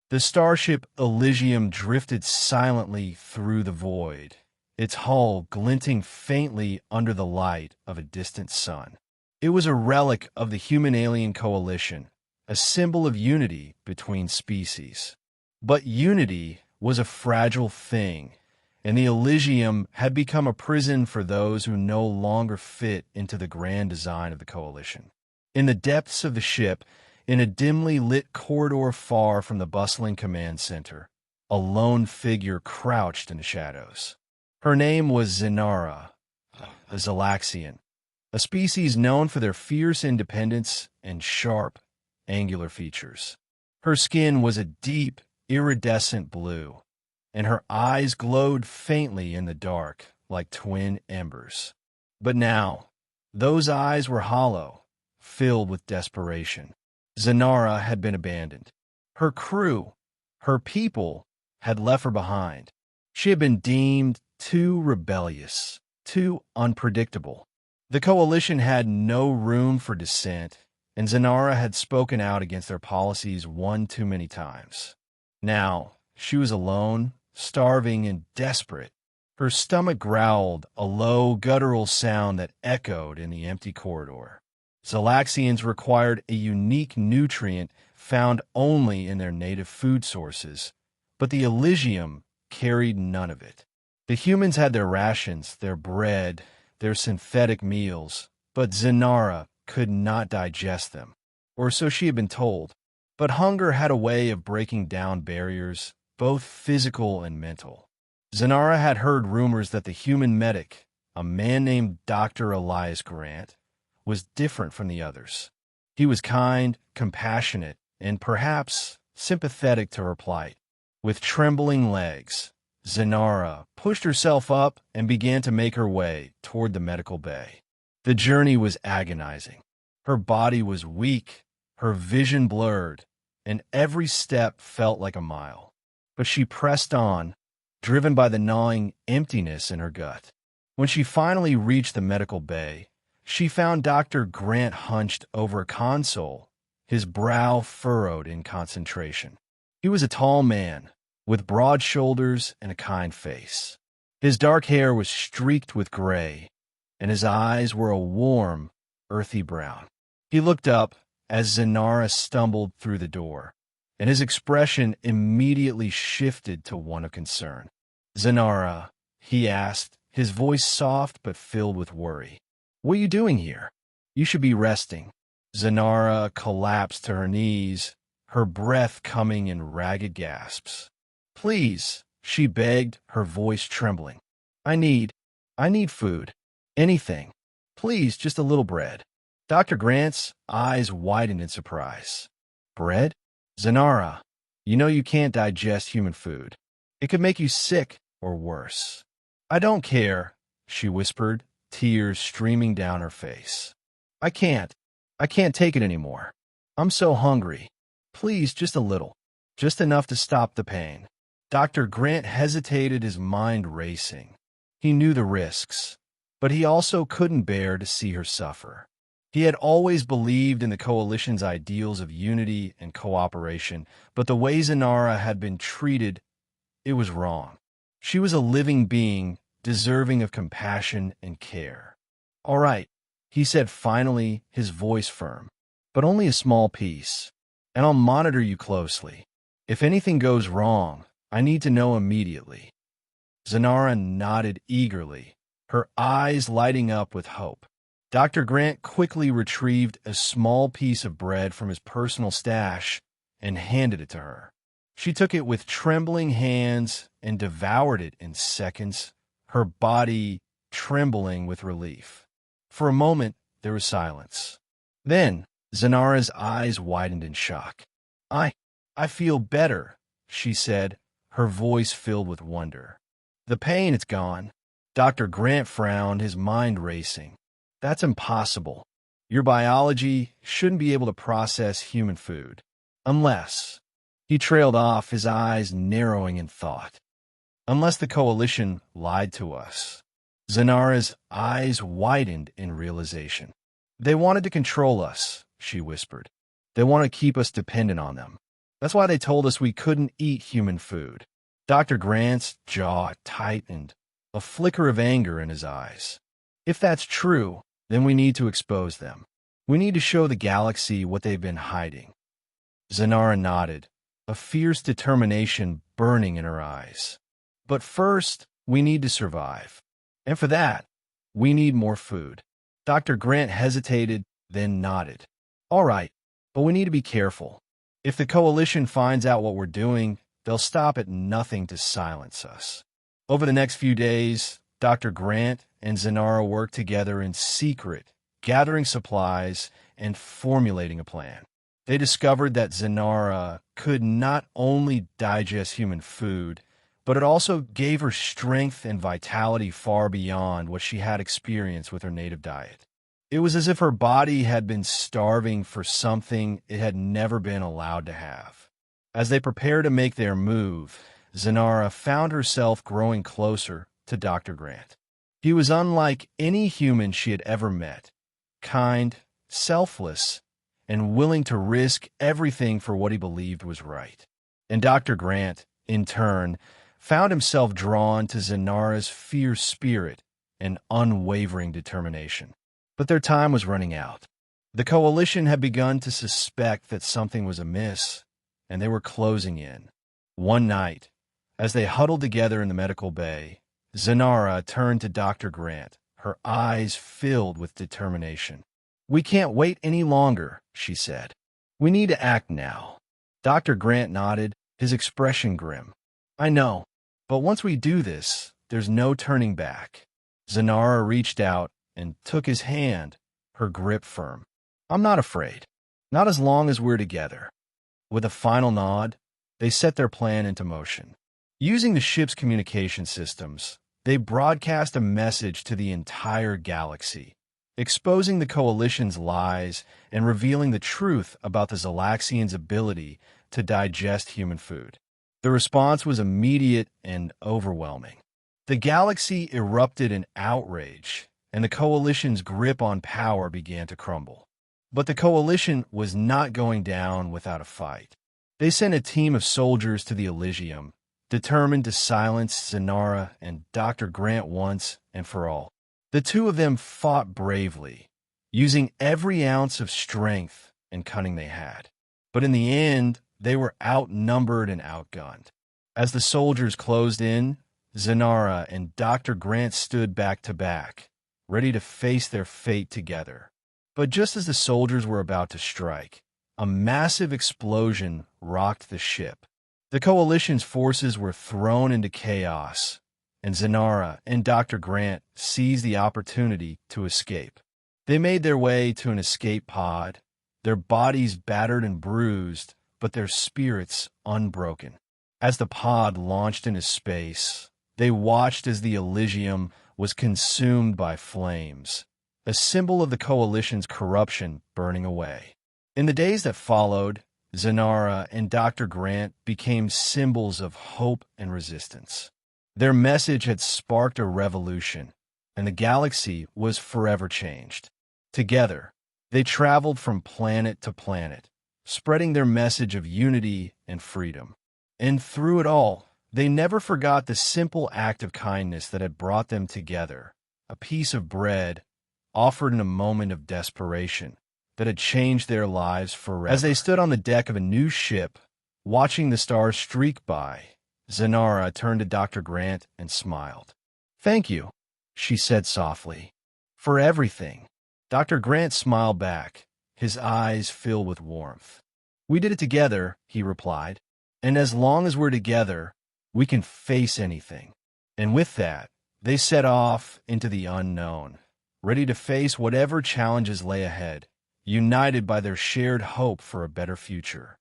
The starship Elysium drifted silently through the void, its hull glinting faintly under the light of a distant sun. It was a relic of the human-alien coalition, a symbol of unity between species. But unity was a fragile thing, and the Elysium had become a prison for those who no longer fit into the grand design of the coalition. In the depths of the ship, in a dimly lit corridor far from the bustling command center, a lone figure crouched in the shadows. Her name was Zenara, a Zalaxian, a species known for their fierce independence and sharp, angular features. Her skin was a deep, iridescent blue, and her eyes glowed faintly in the dark like twin embers. But now, those eyes were hollow, filled with desperation. Zenara had been abandoned. Her crew, her people, had left her behind. She had been deemed too rebellious, too unpredictable. The coalition had no room for dissent, and Zenara had spoken out against their policies one too many times. Now, she was alone, starving, and desperate. Her stomach growled, a low, guttural sound that echoed in the empty corridor. Zalaxians required a unique nutrient found only in their native food sources, but the Elysium carried none of it. The humans had their rations, their bread, their synthetic meals, but Zenara could not digest them, or so she had been told. But hunger had a way of breaking down barriers, both physical and mental. Zenara had heard rumors that the human medic, a man named Dr. Elias Grant, was different from the others. He was kind, compassionate, and perhaps sympathetic to her plight. With trembling legs, Zenara pushed herself up and began to make her way toward the medical bay. The journey was agonizing. Her body was weak, her vision blurred, and every step felt like a mile. But she pressed on, driven by the gnawing emptiness in her gut. When she finally reached the medical bay, she found Dr. Grant hunched over a console, his brow furrowed in concentration. He was a tall man, with broad shoulders and a kind face. His dark hair was streaked with gray, and his eyes were a warm, earthy brown. He looked up as Zenara stumbled through the door, and his expression immediately shifted to one of concern. "Zenara," he asked, his voice soft but filled with worry. "What are you doing here? You should be resting." Zenara collapsed to her knees, her breath coming in ragged gasps. "Please," she begged, her voice trembling. I need food. Anything. Please, just a little bread." Dr. Grant's eyes widened in surprise. "Bread? Zenara, you know you can't digest human food. It could make you sick or worse." "I don't care," she whispered, tears streaming down her face. I can't take it anymore. I'm so hungry. Please, just a little. Just enough to stop the pain." Dr. Grant hesitated, his mind racing. He knew the risks, but he also couldn't bear to see her suffer. He had always believed in the coalition's ideals of unity and cooperation, but the way Zenara had been treated, it was wrong. She was a living being, deserving of compassion and care. "All right," he said finally, his voice firm, "but only a small piece, and I'll monitor you closely. If anything goes wrong, I need to know immediately." Zenara nodded eagerly, her eyes lighting up with hope. Dr. Grant quickly retrieved a small piece of bread from his personal stash and handed it to her. She took it with trembling hands and devoured it in seconds, her body trembling with relief. For a moment, there was silence. Then, Zenara's eyes widened in shock. I feel better," she said, her voice filled with wonder. "The pain, it's gone." Dr. Grant frowned, his mind racing. "That's impossible. Your biology shouldn't be able to process human food. Unless—" He trailed off, his eyes narrowing in thought. "Unless the coalition lied to us." Zenara's eyes widened in realization. "They wanted to control us," she whispered. "They want to keep us dependent on them. That's why they told us we couldn't eat human food. Dr. Grant's jaw tightened, a flicker of anger in his eyes. If that's true, then we need to expose them. We need to show the galaxy what they've been hiding. Zanara nodded, a fierce determination burning in her eyes. But first, we need to survive. And for that, we need more food. Dr. Grant hesitated, then nodded. All right, but we need to be careful. If the Coalition finds out what we're doing, they'll stop at nothing to silence us. Over the next few days, Dr. Grant and Zanara worked together in secret, gathering supplies and formulating a plan. They discovered that Zanara could not only digest human food, but it also gave her strength and vitality far beyond what she had experienced with her native diet. It was as if her body had been starving for something it had never been allowed to have. As they prepared to make their move, Zanara found herself growing closer to Dr. Grant. He was unlike any human she had ever met, kind, selfless, and willing to risk everything for what he believed was right. And Dr. Grant, in turn, found himself drawn to Zanara's fierce spirit and unwavering determination. But their time was running out. The Coalition had begun to suspect that something was amiss, and they were closing in. One night, as they huddled together in the medical bay, Zanara turned to Dr. Grant, her eyes filled with determination. "We can't wait any longer," she said. "We need to act now." Dr. Grant nodded, his expression grim. "I know, but once we do this, there's no turning back." Zanara reached out and took his hand, her grip firm. "I'm not afraid. Not as long as we're together." With a final nod, they set their plan into motion. Using the ship's communication systems, they broadcast a message to the entire galaxy, exposing the Coalition's lies and revealing the truth about the Zalaxians' ability to digest human food. The response was immediate and overwhelming. The galaxy erupted in outrage, and the Coalition's grip on power began to crumble. But the Coalition was not going down without a fight. They sent a team of soldiers to the Elysium, determined to silence Zanara and Dr. Grant once and for all. The two of them fought bravely, using every ounce of strength and cunning they had. But in the end, they were outnumbered and outgunned. As the soldiers closed in, Zanara and Dr. Grant stood back to back, ready to face their fate together. But just as the soldiers were about to strike, a massive explosion rocked the ship. The Coalition's forces were thrown into chaos, and Zanara and Dr. Grant seized the opportunity to escape. They made their way to an escape pod, their bodies battered and bruised, but their spirits unbroken. As the pod launched into space, they watched as the Elysium was consumed by flames, a symbol of the Coalition's corruption burning away. In the days that followed, Zanara and Dr. Grant became symbols of hope and resistance. Their message had sparked a revolution, and the galaxy was forever changed. Together, they traveled from planet to planet, spreading their message of unity and freedom. And through it all, they never forgot the simple act of kindness that had brought them together, a piece of bread offered in a moment of desperation that had changed their lives forever. As they stood on the deck of a new ship, watching the stars streak by, Zanara turned to Dr. Grant and smiled. "Thank you," she said softly, "for everything." Dr. Grant smiled back, his eyes filled with warmth. "We did it together," he replied, "and as long as we're together, we can face anything." And with that, they set off into the unknown, ready to face whatever challenges lay ahead, united by their shared hope for a better future.